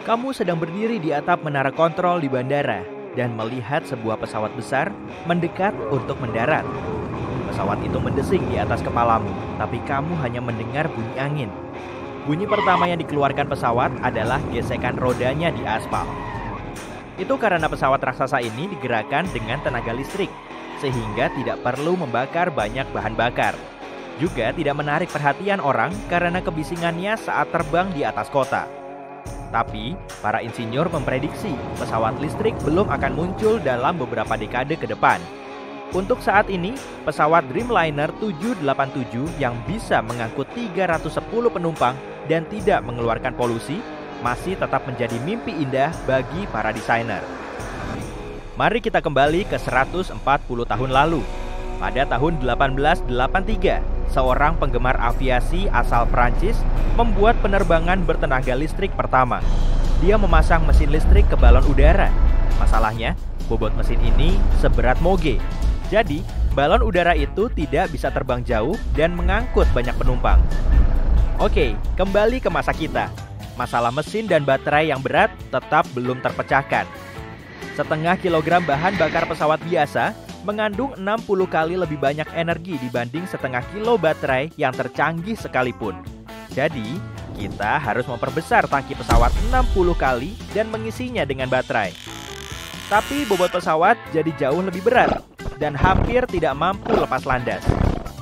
Kamu sedang berdiri di atap menara kontrol di bandara dan melihat sebuah pesawat besar mendekat untuk mendarat. Pesawat itu mendesing di atas kepalamu, tapi kamu hanya mendengar bunyi angin. Bunyi pertama yang dikeluarkan pesawat adalah gesekan rodanya di aspal. Itu karena pesawat raksasa ini digerakkan dengan tenaga listrik, sehingga tidak perlu membakar banyak bahan bakar. Juga tidak menarik perhatian orang karena kebisingannya saat terbang di atas kota. Tapi, para insinyur memprediksi pesawat listrik belum akan muncul dalam beberapa dekade ke depan. Untuk saat ini, pesawat Dreamliner 787 yang bisa mengangkut 310 penumpang dan tidak mengeluarkan polusi masih tetap menjadi mimpi indah bagi para desainer. Mari kita kembali ke 140 tahun lalu. Pada tahun 1883, seorang penggemar aviasi asal Prancis membuat penerbangan bertenaga listrik pertama. Dia memasang mesin listrik ke balon udara. Masalahnya, bobot mesin ini seberat moge. Jadi, balon udara itu tidak bisa terbang jauh dan mengangkut banyak penumpang. Oke, kembali ke masa kita. Masalah mesin dan baterai yang berat tetap belum terpecahkan. Setengah kilogram bahan bakar pesawat biasa mengandung 60 kali lebih banyak energi dibanding setengah kilo baterai yang tercanggih sekalipun. Jadi, kita harus memperbesar tangki pesawat 60 kali dan mengisinya dengan baterai. Tapi bobot pesawat jadi jauh lebih berat dan hampir tidak mampu lepas landas.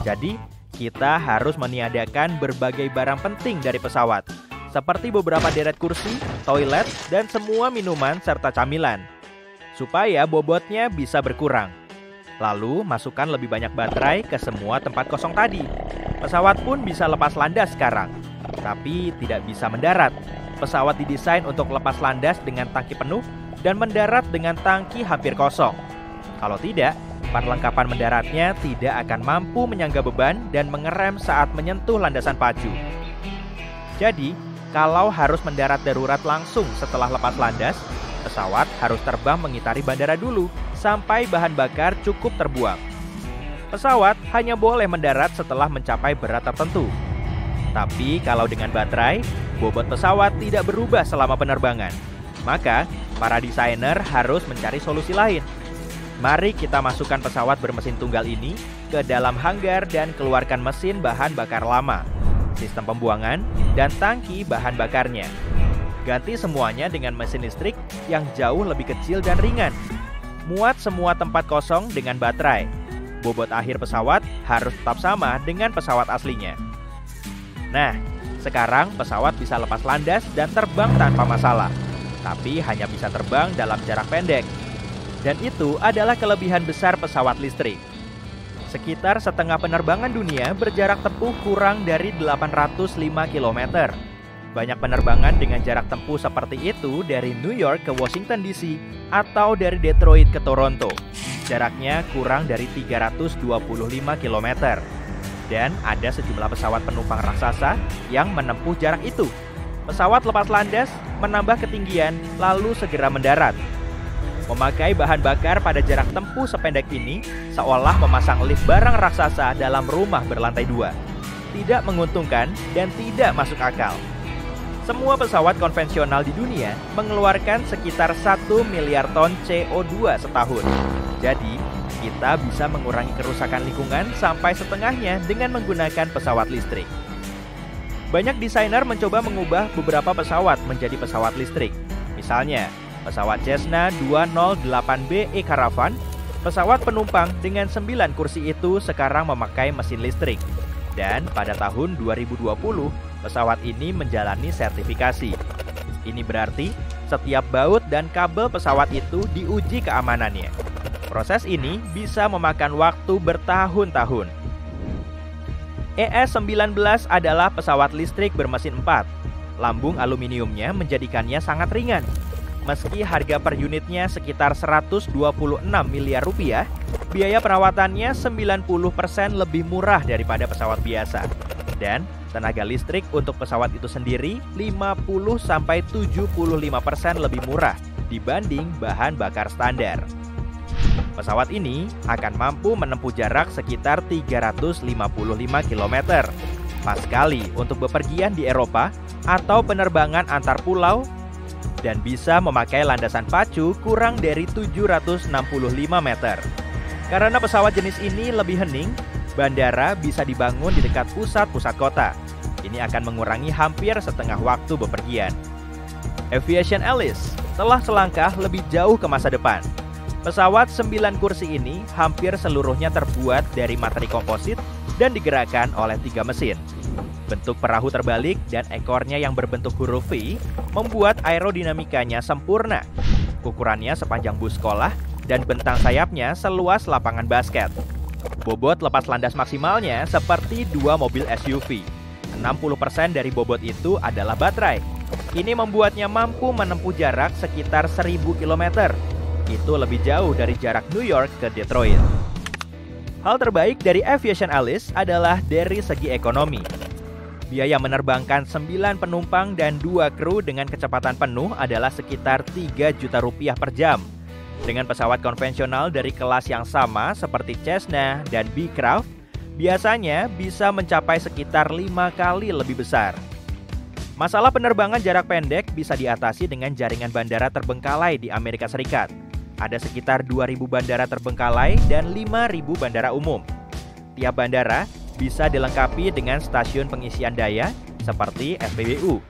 Jadi, kita harus meniadakan berbagai barang penting dari pesawat, seperti beberapa deret kursi, toilet, dan semua minuman serta camilan, supaya bobotnya bisa berkurang. Lalu, masukkan lebih banyak baterai ke semua tempat kosong tadi. Pesawat pun bisa lepas landas sekarang, tapi tidak bisa mendarat. Pesawat didesain untuk lepas landas dengan tangki penuh dan mendarat dengan tangki hampir kosong. Kalau tidak, perlengkapan mendaratnya tidak akan mampu menyangga beban dan mengerem saat menyentuh landasan pacu. Jadi, kalau harus mendarat darurat langsung setelah lepas landas, pesawat harus terbang mengitari bandara dulu sampai bahan bakar cukup terbuang. Pesawat hanya boleh mendarat setelah mencapai berat tertentu. Tapi kalau dengan baterai, bobot pesawat tidak berubah selama penerbangan. Maka, para desainer harus mencari solusi lain. Mari kita masukkan pesawat bermesin tunggal ini ke dalam hanggar dan keluarkan mesin bahan bakar lama, sistem pembuangan, dan tangki bahan bakarnya. Ganti semuanya dengan mesin listrik yang jauh lebih kecil dan ringan. Muat semua tempat kosong dengan baterai. Bobot akhir pesawat harus tetap sama dengan pesawat aslinya. Nah, sekarang pesawat bisa lepas landas dan terbang tanpa masalah. Tapi hanya bisa terbang dalam jarak pendek. Dan itu adalah kelebihan besar pesawat listrik. Sekitar setengah penerbangan dunia berjarak tempuh kurang dari 805 km. Banyak penerbangan dengan jarak tempuh seperti itu dari New York ke Washington DC atau dari Detroit ke Toronto. Jaraknya kurang dari 325 km. Dan ada sejumlah pesawat penumpang raksasa yang menempuh jarak itu. Pesawat lepas landas, menambah ketinggian, lalu segera mendarat. Memakai bahan bakar pada jarak tempuh sependek ini seolah memasang lift barang raksasa dalam rumah berlantai 2. Tidak menguntungkan dan tidak masuk akal. Semua pesawat konvensional di dunia mengeluarkan sekitar 1 miliar ton CO2 setahun. Jadi, kita bisa mengurangi kerusakan lingkungan sampai setengahnya dengan menggunakan pesawat listrik. Banyak desainer mencoba mengubah beberapa pesawat menjadi pesawat listrik. Misalnya, pesawat Cessna 208B E Caravan, pesawat penumpang dengan 9 kursi itu sekarang memakai mesin listrik. Dan pada tahun 2020, pesawat ini menjalani sertifikasi. Ini berarti setiap baut dan kabel pesawat itu diuji keamanannya. Proses ini bisa memakan waktu bertahun-tahun. ES-19 adalah pesawat listrik bermesin 4. Lambung aluminiumnya menjadikannya sangat ringan. Meski harga per unitnya sekitar 126 miliar rupiah, biaya perawatannya 90% lebih murah daripada pesawat biasa. Dan tenaga listrik untuk pesawat itu sendiri 50-75% lebih murah dibanding bahan bakar standar. Pesawat ini akan mampu menempuh jarak sekitar 355 km. Pas sekali untuk bepergian di Eropa atau penerbangan antar pulau. dan bisa memakai landasan pacu kurang dari 765 meter. Karena pesawat jenis ini lebih hening, bandara bisa dibangun di dekat pusat-pusat kota. Ini akan mengurangi hampir setengah waktu bepergian. Aviation Alice telah selangkah lebih jauh ke masa depan. Pesawat 9 kursi ini hampir seluruhnya terbuat dari materi komposit dan digerakkan oleh 3 mesin. Bentuk perahu terbalik dan ekornya yang berbentuk huruf V membuat aerodinamikanya sempurna. Ukurannya sepanjang bus sekolah dan bentang sayapnya seluas lapangan basket. Bobot lepas landas maksimalnya seperti 2 mobil SUV. 60% dari bobot itu adalah baterai. Ini membuatnya mampu menempuh jarak sekitar 1000 km. Itu lebih jauh dari jarak New York ke Detroit. Hal terbaik dari Aviation Alice adalah dari segi ekonomi. Biaya menerbangkan 9 penumpang dan 2 kru dengan kecepatan penuh adalah sekitar 3 juta rupiah per jam. Dengan pesawat konvensional dari kelas yang sama seperti Cessna dan Beechcraft, biasanya bisa mencapai sekitar 5 kali lebih besar. Masalah penerbangan jarak pendek bisa diatasi dengan jaringan bandara terbengkalai di Amerika Serikat. Ada sekitar 2.000 bandara terbengkalai dan 5.000 bandara umum. Tiap bandara bisa dilengkapi dengan stasiun pengisian daya seperti SPBU.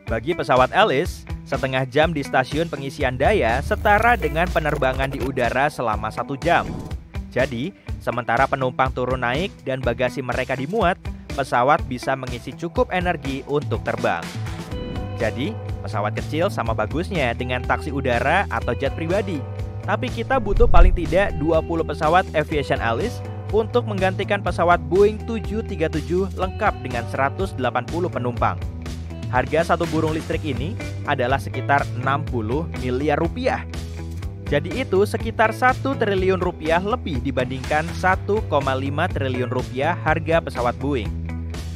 Bagi pesawat Alice, setengah jam di stasiun pengisian daya setara dengan penerbangan di udara selama 1 jam. Jadi, sementara penumpang turun naik dan bagasi mereka dimuat, pesawat bisa mengisi cukup energi untuk terbang. Jadi, pesawat kecil sama bagusnya dengan taksi udara atau jet pribadi. Tapi kita butuh paling tidak 20 pesawat Aviation Alice untuk menggantikan pesawat Boeing 737 lengkap dengan 180 penumpang. Harga satu burung listrik ini adalah sekitar 60 miliar rupiah. Jadi itu sekitar 1 triliun rupiah lebih dibandingkan 1,5 triliun rupiah harga pesawat Boeing.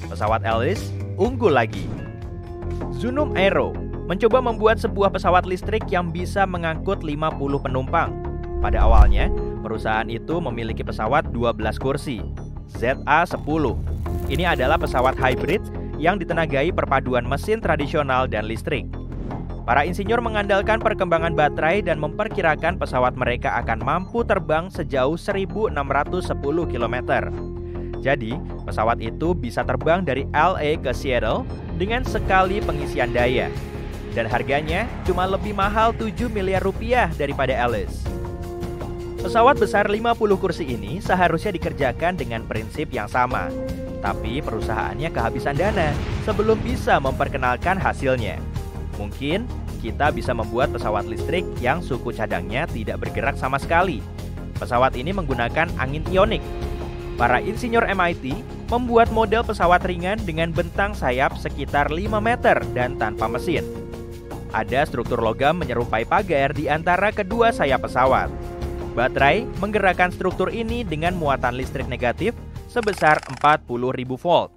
Pesawat Alice unggul lagi. Zunum Aero mencoba membuat sebuah pesawat listrik yang bisa mengangkut 50 penumpang. Pada awalnya, perusahaan itu memiliki pesawat 12 kursi, ZA-10. Ini adalah pesawat hybrid yang ditenagai perpaduan mesin tradisional dan listrik. Para insinyur mengandalkan perkembangan baterai dan memperkirakan pesawat mereka akan mampu terbang sejauh 1.610 km. Jadi, pesawat itu bisa terbang dari LA ke Seattle dengan sekali pengisian daya. Dan harganya cuma lebih mahal 7 miliar rupiah daripada Alice. Pesawat besar 50 kursi ini seharusnya dikerjakan dengan prinsip yang sama. Tapi perusahaannya kehabisan dana sebelum bisa memperkenalkan hasilnya. Mungkin kita bisa membuat pesawat listrik yang suku cadangnya tidak bergerak sama sekali. Pesawat ini menggunakan angin ionik. Para insinyur MIT membuat model pesawat ringan dengan bentang sayap sekitar 5 meter dan tanpa mesin. Ada struktur logam menyerupai pagar di antara kedua sayap pesawat. Baterai menggerakkan struktur ini dengan muatan listrik negatif sebesar 40.000 volt.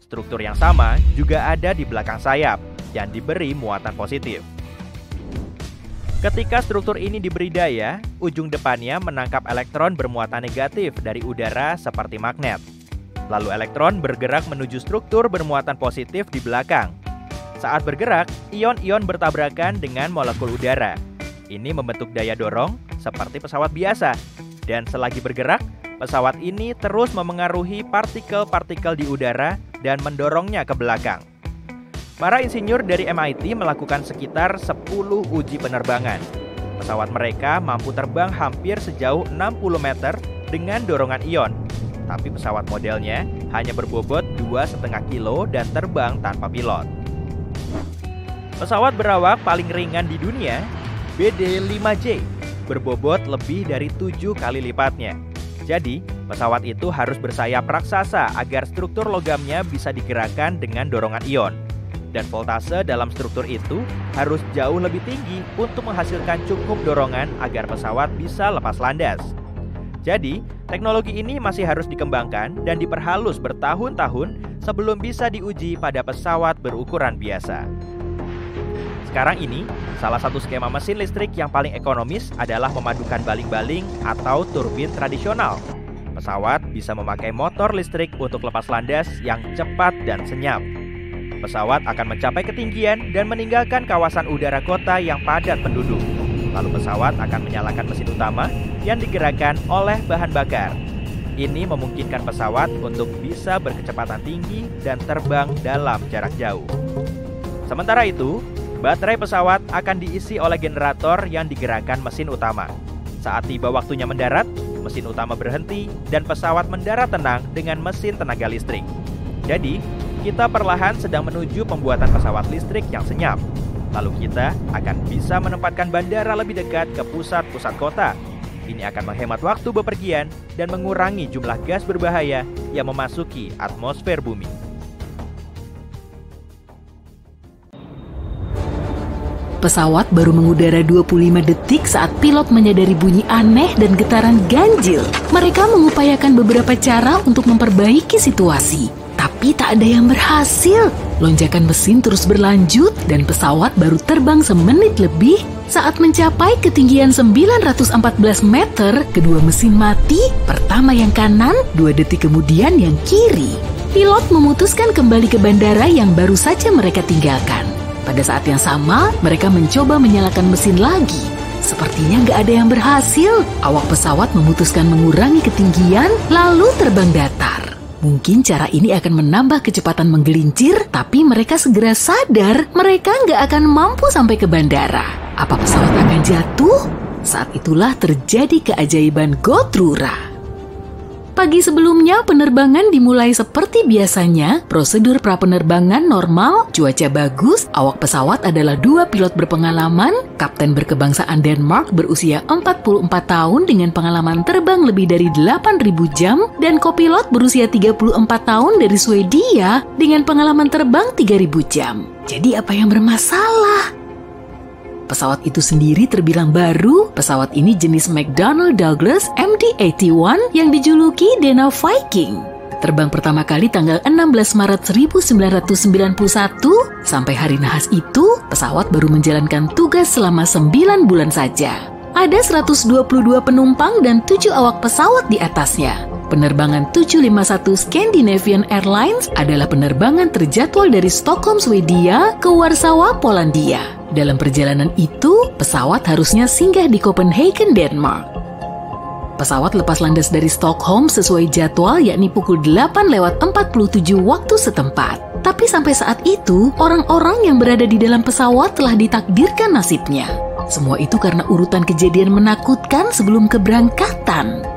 Struktur yang sama juga ada di belakang sayap dan diberi muatan positif. Ketika struktur ini diberi daya, ujung depannya menangkap elektron bermuatan negatif dari udara seperti magnet. Lalu elektron bergerak menuju struktur bermuatan positif di belakang. Saat bergerak, ion-ion bertabrakan dengan molekul udara. Ini membentuk daya dorong seperti pesawat biasa. Dan selagi bergerak, pesawat ini terus memengaruhi partikel-partikel di udara dan mendorongnya ke belakang. Para insinyur dari MIT melakukan sekitar 10 uji penerbangan. Pesawat mereka mampu terbang hampir sejauh 60 meter dengan dorongan ion. Tapi pesawat modelnya hanya berbobot 2,5 kilo dan terbang tanpa pilot. Pesawat berawak paling ringan di dunia, BD-5J, berbobot lebih dari 7 kali lipatnya. Jadi, pesawat itu harus bersayap raksasa agar struktur logamnya bisa digerakkan dengan dorongan ion. Dan voltase dalam struktur itu harus jauh lebih tinggi untuk menghasilkan cukup dorongan agar pesawat bisa lepas landas. Jadi, teknologi ini masih harus dikembangkan dan diperhalus bertahun-tahun sebelum bisa diuji pada pesawat berukuran biasa. Sekarang ini, salah satu skema mesin listrik yang paling ekonomis adalah memadukan baling-baling atau turbin tradisional. Pesawat bisa memakai motor listrik untuk lepas landas yang cepat dan senyap. pesawat akan mencapai ketinggian dan meninggalkan kawasan udara kota yang padat penduduk. Lalu pesawat akan menyalakan mesin utama yang digerakkan oleh bahan bakar. Ini memungkinkan pesawat untuk bisa berkecepatan tinggi dan terbang dalam jarak jauh. Sementara itu, baterai pesawat akan diisi oleh generator yang digerakkan mesin utama. Saat tiba waktunya mendarat, mesin utama berhenti dan pesawat mendarat tenang dengan mesin tenaga listrik. Jadi, kita perlahan sedang menuju pembuatan pesawat listrik yang senyap. Lalu kita akan bisa menempatkan bandara lebih dekat ke pusat-pusat kota. Ini akan menghemat waktu bepergian dan mengurangi jumlah gas berbahaya yang memasuki atmosfer bumi. Pesawat baru mengudara 25 detik saat pilot menyadari bunyi aneh dan getaran ganjil. Mereka mengupayakan beberapa cara untuk memperbaiki situasi, tapi tak ada yang berhasil. Lonjakan mesin terus berlanjut dan pesawat baru terbang semenit lebih. Saat mencapai ketinggian 914 meter, kedua mesin mati, pertama yang kanan, 2 detik kemudian yang kiri. Pilot memutuskan kembali ke bandara yang baru saja mereka tinggalkan. Pada saat yang sama, mereka mencoba menyalakan mesin lagi. Sepertinya nggak ada yang berhasil. Awak pesawat memutuskan mengurangi ketinggian, lalu terbang datar. Mungkin cara ini akan menambah kecepatan menggelincir, tapi mereka segera sadar mereka nggak akan mampu sampai ke bandara. Apa pesawat akan jatuh? Saat itulah terjadi keajaiban Gotrura. Pagi sebelumnya penerbangan dimulai seperti biasanya, prosedur prapenerbangan normal, cuaca bagus, awak pesawat adalah 2 pilot berpengalaman, kapten berkebangsaan Denmark berusia 44 tahun dengan pengalaman terbang lebih dari 8.000 jam, dan kopilot berusia 34 tahun dari Swedia dengan pengalaman terbang 3.000 jam. Jadi apa yang bermasalah? Pesawat itu sendiri terbilang baru. Pesawat ini jenis McDonnell Douglas MD-81 yang dijuluki Dana Viking. Terbang pertama kali tanggal 16 Maret 1991. Sampai hari nahas itu, pesawat baru menjalankan tugas selama 9 bulan saja. Ada 122 penumpang dan 7 awak pesawat di atasnya. Penerbangan 751 Scandinavian Airlines adalah penerbangan terjadwal dari Stockholm, Swedia ke Warsawa, Polandia. Dalam perjalanan itu, pesawat harusnya singgah di Copenhagen, Denmark. Pesawat lepas landas dari Stockholm sesuai jadwal, yakni pukul 8:47 waktu setempat. Tapi sampai saat itu, orang-orang yang berada di dalam pesawat telah ditakdirkan nasibnya. Semua itu karena urutan kejadian menakutkan sebelum keberangkatan.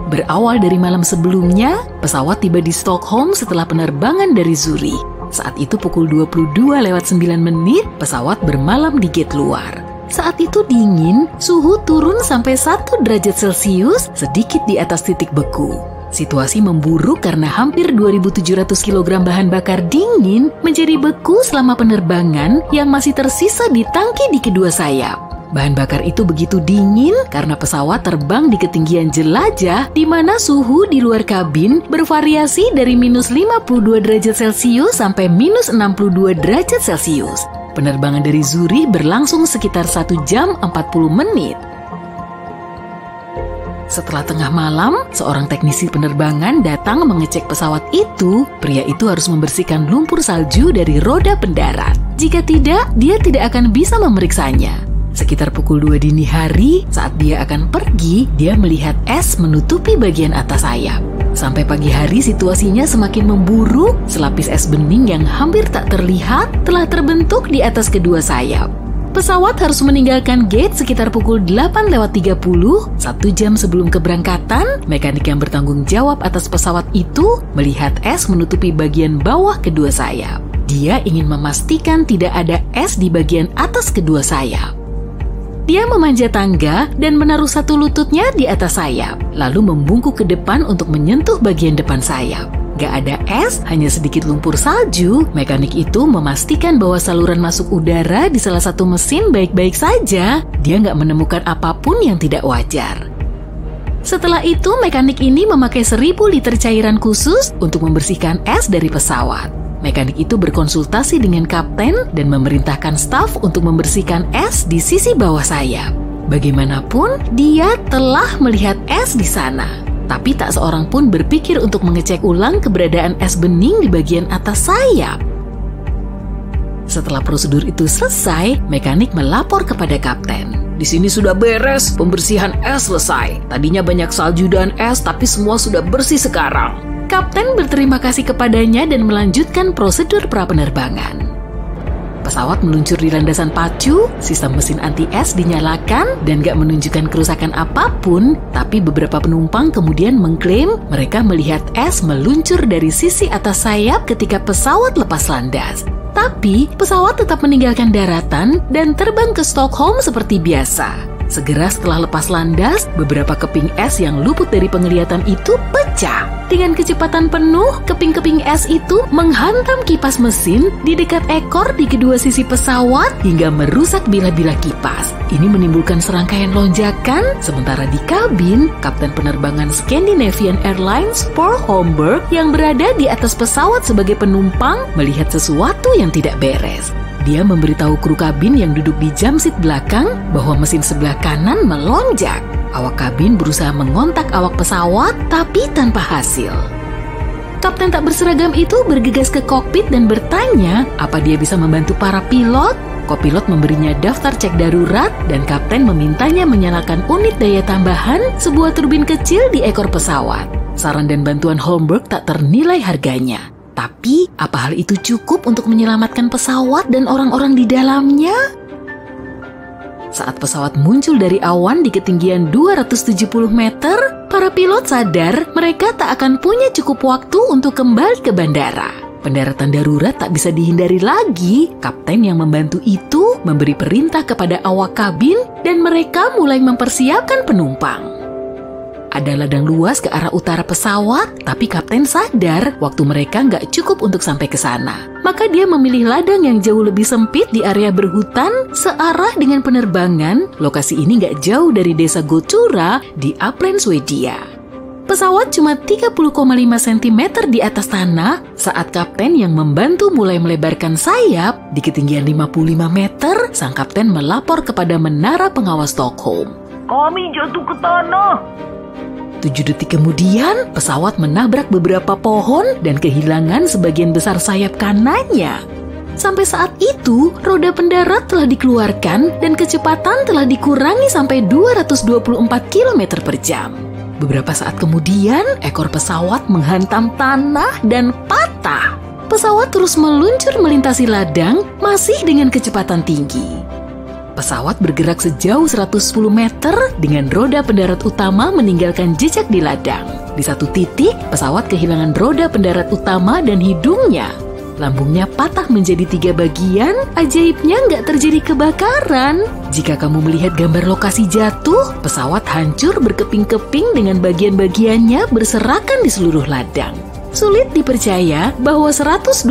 Berawal dari malam sebelumnya, pesawat tiba di Stockholm setelah penerbangan dari Zurich. Saat itu pukul 22:09, pesawat bermalam di gate luar. Saat itu dingin, suhu turun sampai 1 derajat Celcius, sedikit di atas titik beku. Situasi memburuk karena hampir 2.700 kg bahan bakar dingin menjadi beku selama penerbangan yang masih tersisa di tangki di kedua sayap. Bahan bakar itu begitu dingin karena pesawat terbang di ketinggian jelajah di mana suhu di luar kabin bervariasi dari minus 52 derajat Celcius sampai minus 62 derajat Celcius. Penerbangan dari Zurich berlangsung sekitar 1 jam 40 menit. Setelah tengah malam, seorang teknisi penerbangan datang mengecek pesawat itu. Pria itu harus membersihkan lumpur salju dari roda pendarat. Jika tidak, dia tidak akan bisa memeriksanya. Sekitar pukul 2 dini hari, saat dia akan pergi, dia melihat es menutupi bagian atas sayap. Sampai pagi hari situasinya semakin memburuk, selapis es bening yang hampir tak terlihat telah terbentuk di atas kedua sayap. Pesawat harus meninggalkan gate sekitar pukul 8:30, 1 jam sebelum keberangkatan. Mekanik yang bertanggung jawab atas pesawat itu melihat es menutupi bagian bawah kedua sayap. Dia ingin memastikan tidak ada es di bagian atas kedua sayap. Dia memanjat tangga dan menaruh satu lututnya di atas sayap, lalu membungkuk ke depan untuk menyentuh bagian depan sayap. Gak ada es, hanya sedikit lumpur salju. Mekanik itu memastikan bahwa saluran masuk udara di salah satu mesin baik-baik saja. Dia gak menemukan apapun yang tidak wajar. Setelah itu, mekanik ini memakai 1.000 liter cairan khusus untuk membersihkan es dari pesawat. Mekanik itu berkonsultasi dengan kapten dan memerintahkan staf untuk membersihkan es di sisi bawah sayap. Bagaimanapun, dia telah melihat es di sana. Tapi tak seorang pun berpikir untuk mengecek ulang keberadaan es bening di bagian atas sayap. Setelah prosedur itu selesai, mekanik melapor kepada kapten. Di sini sudah beres, pembersihan es selesai. Tadinya banyak salju dan es, tapi semua sudah bersih sekarang. Kapten berterima kasih kepadanya dan melanjutkan prosedur prapenerbangan. Pesawat meluncur di landasan pacu, sistem mesin anti-es dinyalakan dan gak menunjukkan kerusakan apapun, tapi beberapa penumpang kemudian mengklaim mereka melihat es meluncur dari sisi atas sayap ketika pesawat lepas landas. Tapi, pesawat tetap meninggalkan daratan dan terbang ke Stockholm seperti biasa. Segera setelah lepas landas, beberapa keping es yang luput dari penglihatan itu pecah. Dengan kecepatan penuh, keping-keping es itu menghantam kipas mesin di dekat ekor di kedua sisi pesawat hingga merusak bila-bila kipas. Ini menimbulkan serangkaian lonjakan, sementara di kabin, kapten penerbangan Scandinavian Airlines Paul Holmberg yang berada di atas pesawat sebagai penumpang melihat sesuatu yang tidak beres. Dia memberitahu kru kabin yang duduk di jam seat belakang bahwa mesin sebelah kanan melonjak. Awak kabin berusaha mengontak awak pesawat, tapi tanpa hasil. Kapten tak berseragam itu bergegas ke kokpit dan bertanya apa dia bisa membantu para pilot. Kopilot memberinya daftar cek darurat dan kapten memintanya menyalakan unit daya tambahan, sebuah turbin kecil di ekor pesawat. Saran dan bantuan Holmberg tak ternilai harganya. Tapi, apa hal itu cukup untuk menyelamatkan pesawat dan orang-orang di dalamnya? Saat pesawat muncul dari awan di ketinggian 270 meter, para pilot sadar mereka tak akan punya cukup waktu untuk kembali ke bandara. Pendaratan darurat tak bisa dihindari lagi. Kapten yang membantu itu memberi perintah kepada awak kabin dan mereka mulai mempersiapkan penumpang. Ada ladang luas ke arah utara pesawat, tapi kapten sadar waktu mereka nggak cukup untuk sampai ke sana. Maka dia memilih ladang yang jauh lebih sempit di area berhutan searah dengan penerbangan. Lokasi ini nggak jauh dari desa Gotura di Uppland, Swedia. Pesawat cuma 30,5 cm di atas tanah saat kapten yang membantu mulai melebarkan sayap. Di ketinggian 55 meter, sang kapten melapor kepada menara pengawas Stockholm. Kami jatuh ke tanah. 7 detik kemudian, pesawat menabrak beberapa pohon dan kehilangan sebagian besar sayap kanannya. Sampai saat itu, roda pendarat telah dikeluarkan dan kecepatan telah dikurangi sampai 224 km per jam. Beberapa saat kemudian, ekor pesawat menghantam tanah dan patah. Pesawat terus meluncur melintasi ladang, masih dengan kecepatan tinggi. Pesawat bergerak sejauh 110 meter dengan roda pendarat utama meninggalkan jejak di ladang. Di satu titik, pesawat kehilangan roda pendarat utama dan hidungnya. Lambungnya patah menjadi 3 bagian, ajaibnya nggak terjadi kebakaran. Jika kamu melihat gambar lokasi jatuh, pesawat hancur berkeping-keping dengan bagian-bagiannya berserakan di seluruh ladang. Sulit dipercaya bahwa 129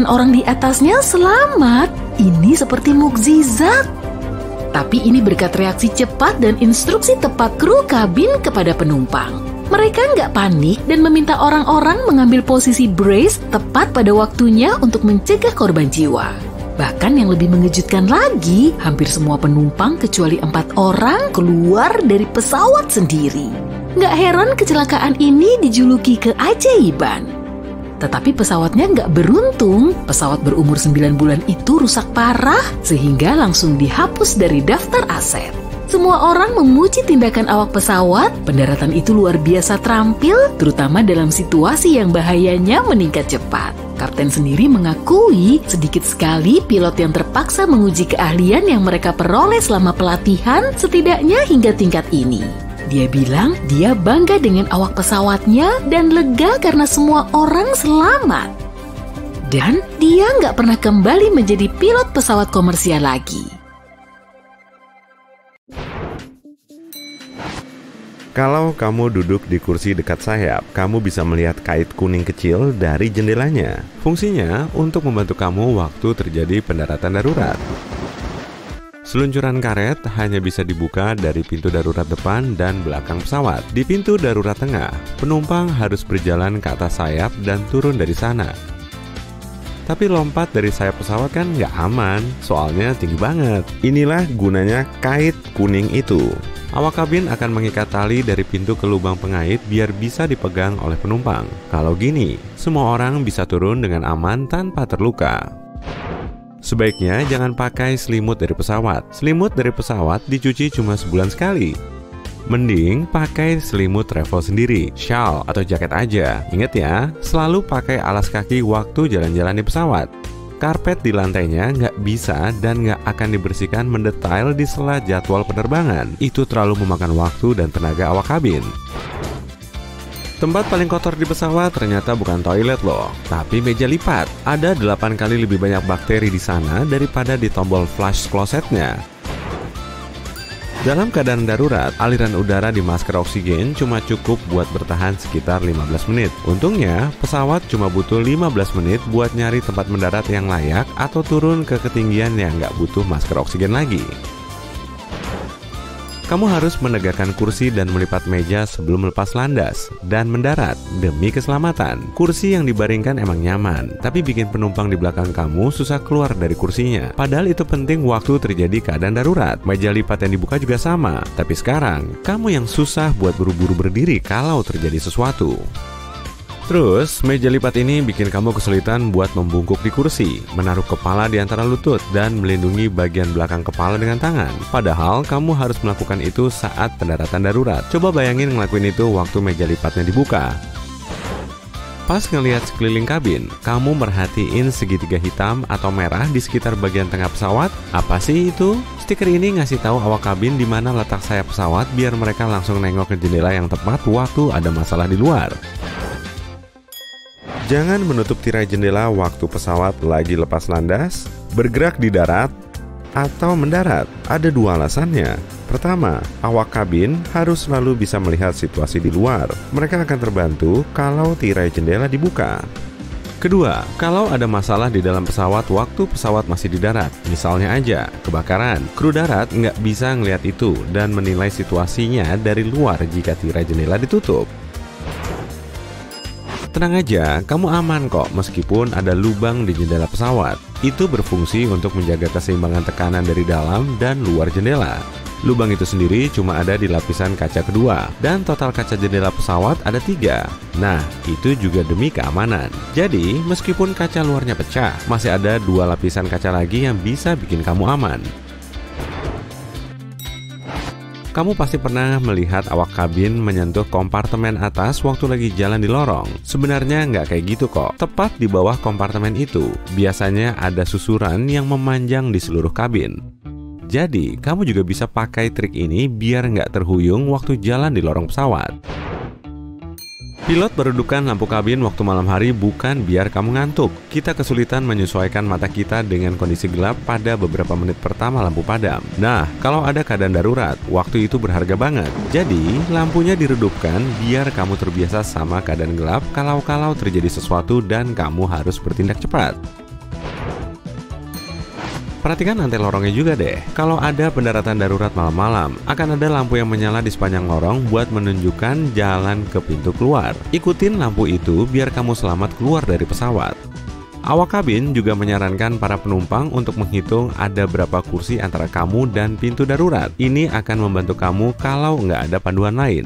orang di atasnya selamat. Ini seperti mukjizat. Tapi ini berkat reaksi cepat dan instruksi tepat kru kabin kepada penumpang. Mereka nggak panik dan meminta orang-orang mengambil posisi brace tepat pada waktunya untuk mencegah korban jiwa. Bahkan yang lebih mengejutkan lagi, hampir semua penumpang kecuali 4 orang keluar dari pesawat sendiri. Nggak heran kecelakaan ini dijuluki keajaiban. Tetapi pesawatnya nggak beruntung. Pesawat berumur 9 bulan itu rusak parah sehingga langsung dihapus dari daftar aset. Semua orang memuji tindakan awak pesawat. Pendaratan itu luar biasa terampil, terutama dalam situasi yang bahayanya meningkat cepat. Kapten sendiri mengakui sedikit sekali pilot yang terpaksa menguji keahlian yang mereka peroleh selama pelatihan, setidaknya hingga tingkat ini. Dia bilang dia bangga dengan awak pesawatnya dan lega karena semua orang selamat. Dan dia nggak pernah kembali menjadi pilot pesawat komersial lagi. Kalau kamu duduk di kursi dekat sayap, kamu bisa melihat kait kuning kecil dari jendelanya. Fungsinya untuk membantu kamu waktu terjadi pendaratan darurat. Seluncuran karet hanya bisa dibuka dari pintu darurat depan dan belakang pesawat. Di pintu darurat tengah, penumpang harus berjalan ke atas sayap dan turun dari sana. Tapi lompat dari sayap pesawat kan nggak aman, soalnya tinggi banget. Inilah gunanya kait kuning itu. Awak kabin akan mengikat tali dari pintu ke lubang pengait biar bisa dipegang oleh penumpang. Kalau gini, semua orang bisa turun dengan aman tanpa terluka. Sebaiknya jangan pakai selimut dari pesawat. Selimut dari pesawat dicuci cuma sebulan sekali. Mending pakai selimut travel sendiri, shawl atau jaket aja. Ingat ya, selalu pakai alas kaki waktu jalan-jalan di pesawat. Karpet di lantainya nggak bisa dan nggak akan dibersihkan mendetail di sela jadwal penerbangan. Itu terlalu memakan waktu dan tenaga awak kabin. Tempat paling kotor di pesawat ternyata bukan toilet loh, tapi meja lipat. Ada 8 kali lebih banyak bakteri di sana daripada di tombol flush klosetnya. Dalam keadaan darurat, aliran udara di masker oksigen cuma cukup buat bertahan sekitar 15 menit. Untungnya, pesawat cuma butuh 15 menit buat nyari tempat mendarat yang layak atau turun ke ketinggian yang nggak butuh masker oksigen lagi. Kamu harus menegakkan kursi dan melipat meja sebelum lepas landas dan mendarat demi keselamatan. Kursi yang dibaringkan emang nyaman, tapi bikin penumpang di belakang kamu susah keluar dari kursinya. Padahal itu penting waktu terjadi keadaan darurat. Meja lipat yang dibuka juga sama, tapi sekarang kamu yang susah buat buru-buru berdiri kalau terjadi sesuatu. Terus, meja lipat ini bikin kamu kesulitan buat membungkuk di kursi, menaruh kepala di antara lutut, dan melindungi bagian belakang kepala dengan tangan. Padahal, kamu harus melakukan itu saat pendaratan darurat. Coba bayangin ngelakuin itu waktu meja lipatnya dibuka. Pas ngelihat sekeliling kabin, kamu merhatiin segitiga hitam atau merah di sekitar bagian tengah pesawat? Apa sih itu? Stiker ini ngasih tahu awak kabin di mana letak sayap pesawat biar mereka langsung nengok ke jendela yang tepat waktu ada masalah di luar. Jangan menutup tirai jendela waktu pesawat lagi lepas landas, bergerak di darat, atau mendarat. Ada 2 alasannya. Pertama, awak kabin harus selalu bisa melihat situasi di luar. Mereka akan terbantu kalau tirai jendela dibuka. Kedua, kalau ada masalah di dalam pesawat waktu pesawat masih di darat, misalnya aja kebakaran, kru darat nggak bisa ngelihat itu dan menilai situasinya dari luar jika tirai jendela ditutup. Tenang aja, kamu aman kok meskipun ada lubang di jendela pesawat. Itu berfungsi untuk menjaga keseimbangan tekanan dari dalam dan luar jendela. Lubang itu sendiri cuma ada di lapisan kaca kedua, dan total kaca jendela pesawat ada 3. Nah, itu juga demi keamanan. Jadi, meskipun kaca luarnya pecah, masih ada 2 lapisan kaca lagi yang bisa bikin kamu aman. Kamu pasti pernah melihat awak kabin menyentuh kompartemen atas waktu lagi jalan di lorong. Sebenarnya nggak kayak gitu kok. Tepat di bawah kompartemen itu, biasanya ada susuran yang memanjang di seluruh kabin. Jadi, kamu juga bisa pakai trik ini biar nggak terhuyung waktu jalan di lorong pesawat. Pilot beredukan lampu kabin waktu malam hari bukan biar kamu ngantuk. Kita kesulitan menyesuaikan mata kita dengan kondisi gelap pada beberapa menit pertama lampu padam. Nah, kalau ada keadaan darurat, waktu itu berharga banget. Jadi, lampunya diredupkan biar kamu terbiasa sama keadaan gelap kalau terjadi sesuatu dan kamu harus bertindak cepat. Perhatikan antel lorongnya juga deh. Kalau ada pendaratan darurat malam-malam, akan ada lampu yang menyala di sepanjang lorong buat menunjukkan jalan ke pintu keluar. Ikutin lampu itu biar kamu selamat keluar dari pesawat. Awak kabin juga menyarankan para penumpang untuk menghitung ada berapa kursi antara kamu dan pintu darurat. Ini akan membantu kamu kalau nggak ada panduan lain.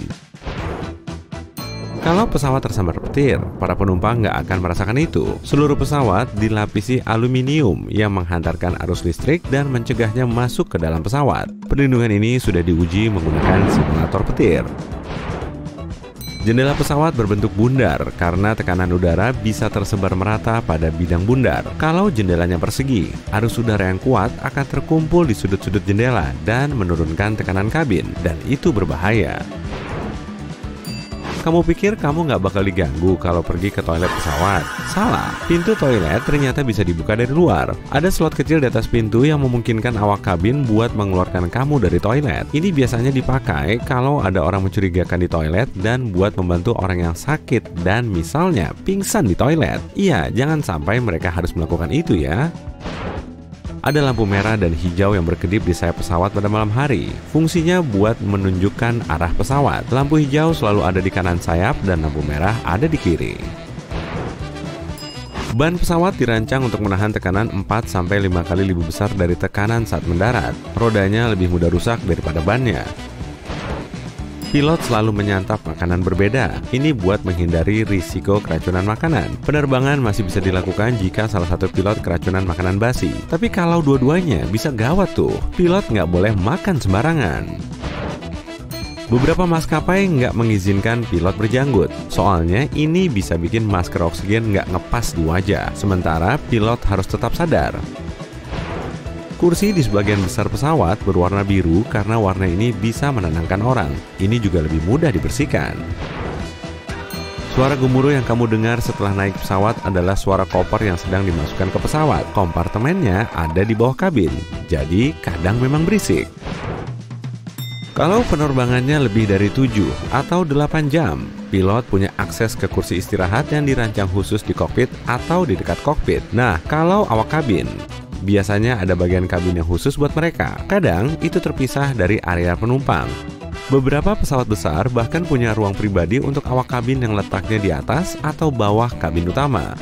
Kalau pesawat tersambar petir, para penumpang nggak akan merasakan itu. Seluruh pesawat dilapisi aluminium yang menghantarkan arus listrik dan mencegahnya masuk ke dalam pesawat. Perlindungan ini sudah diuji menggunakan simulator petir. Jendela pesawat berbentuk bundar karena tekanan udara bisa tersebar merata pada bidang bundar. Kalau jendelanya persegi, arus udara yang kuat akan terkumpul di sudut-sudut jendela dan menurunkan tekanan kabin, dan itu berbahaya. Kamu pikir kamu nggak bakal diganggu kalau pergi ke toilet pesawat? Salah, pintu toilet ternyata bisa dibuka dari luar. Ada slot kecil di atas pintu yang memungkinkan awak kabin buat mengeluarkan kamu dari toilet. Ini biasanya dipakai kalau ada orang mencurigakan di toilet dan buat membantu orang yang sakit dan misalnya pingsan di toilet. Iya, jangan sampai mereka harus melakukan itu ya. Ada lampu merah dan hijau yang berkedip di sayap pesawat pada malam hari. Fungsinya buat menunjukkan arah pesawat. Lampu hijau selalu ada di kanan sayap dan lampu merah ada di kiri. Ban pesawat dirancang untuk menahan tekanan 4-5 kali lebih besar dari tekanan saat mendarat. Rodanya lebih mudah rusak daripada bannya. Pilot selalu menyantap makanan berbeda. Ini buat menghindari risiko keracunan makanan. Penerbangan masih bisa dilakukan jika salah satu pilot keracunan makanan basi. Tapi kalau dua-duanya bisa gawat tuh. Pilot nggak boleh makan sembarangan. Beberapa maskapai nggak mengizinkan pilot berjanggut. Soalnya ini bisa bikin masker oksigen nggak ngepas di wajah. Sementara pilot harus tetap sadar. Kursi di sebagian besar pesawat berwarna biru karena warna ini bisa menenangkan orang. Ini juga lebih mudah dibersihkan. Suara gemuruh yang kamu dengar setelah naik pesawat adalah suara koper yang sedang dimasukkan ke pesawat. Kompartemennya ada di bawah kabin, jadi kadang memang berisik. Kalau penerbangannya lebih dari 7 atau 8 jam, pilot punya akses ke kursi istirahat yang dirancang khusus di kokpit atau di dekat kokpit. Nah, kalau awak kabin, biasanya ada bagian kabin yang khusus buat mereka. Kadang itu terpisah dari area penumpang. Beberapa pesawat besar bahkan punya ruang pribadi untuk awak kabin yang letaknya di atas atau bawah kabin utama.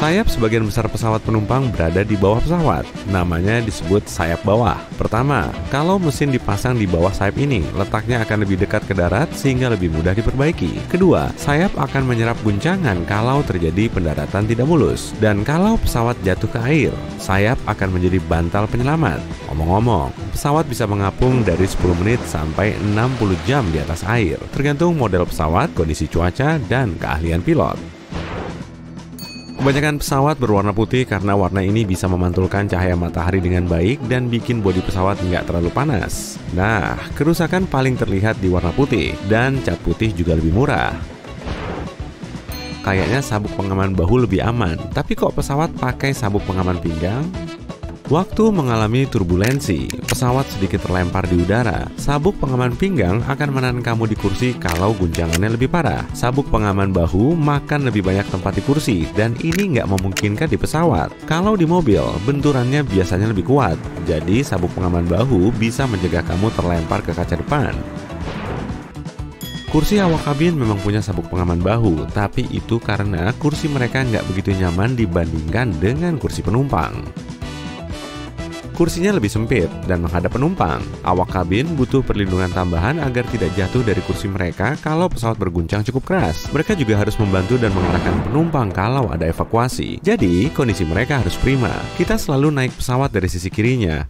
Sayap sebagian besar pesawat penumpang berada di bawah pesawat. Namanya disebut sayap bawah. Pertama, kalau mesin dipasang di bawah sayap ini, letaknya akan lebih dekat ke darat sehingga lebih mudah diperbaiki. Kedua, sayap akan menyerap guncangan kalau terjadi pendaratan tidak mulus. Dan kalau pesawat jatuh ke air, sayap akan menjadi bantal penyelamat. Ngomong-ngomong, pesawat bisa mengapung dari 10 menit sampai 60 jam di atas air, tergantung model pesawat, kondisi cuaca, dan keahlian pilot. Kebanyakan pesawat berwarna putih karena warna ini bisa memantulkan cahaya matahari dengan baik dan bikin bodi pesawat nggak terlalu panas. Nah, kerusakan paling terlihat di warna putih, dan cat putih juga lebih murah. Kayaknya sabuk pengaman bahu lebih aman, tapi kok pesawat pakai sabuk pengaman pinggang? Waktu mengalami turbulensi, pesawat sedikit terlempar di udara. Sabuk pengaman pinggang akan menahan kamu di kursi kalau guncangannya lebih parah. Sabuk pengaman bahu makan lebih banyak tempat di kursi, dan ini nggak memungkinkan di pesawat. Kalau di mobil, benturannya biasanya lebih kuat. Jadi sabuk pengaman bahu bisa mencegah kamu terlempar ke kaca depan. Kursi awak kabin memang punya sabuk pengaman bahu, tapi itu karena kursi mereka nggak begitu nyaman dibandingkan dengan kursi penumpang. Kursinya lebih sempit dan menghadap penumpang. Awak kabin butuh perlindungan tambahan agar tidak jatuh dari kursi mereka kalau pesawat berguncang cukup keras. Mereka juga harus membantu dan mengarahkan penumpang kalau ada evakuasi. Jadi, kondisi mereka harus prima. Kita selalu naik pesawat dari sisi kirinya.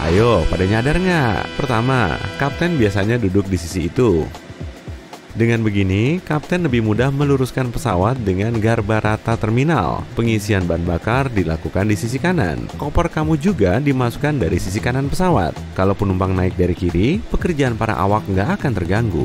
Ayo, pada nyadar nggak? Pertama, kapten biasanya duduk di sisi itu. Dengan begini, kapten lebih mudah meluruskan pesawat dengan garba rata terminal. Pengisian bahan bakar dilakukan di sisi kanan. Koper kamu juga dimasukkan dari sisi kanan pesawat. Kalau penumpang naik dari kiri, pekerjaan para awak nggak akan terganggu.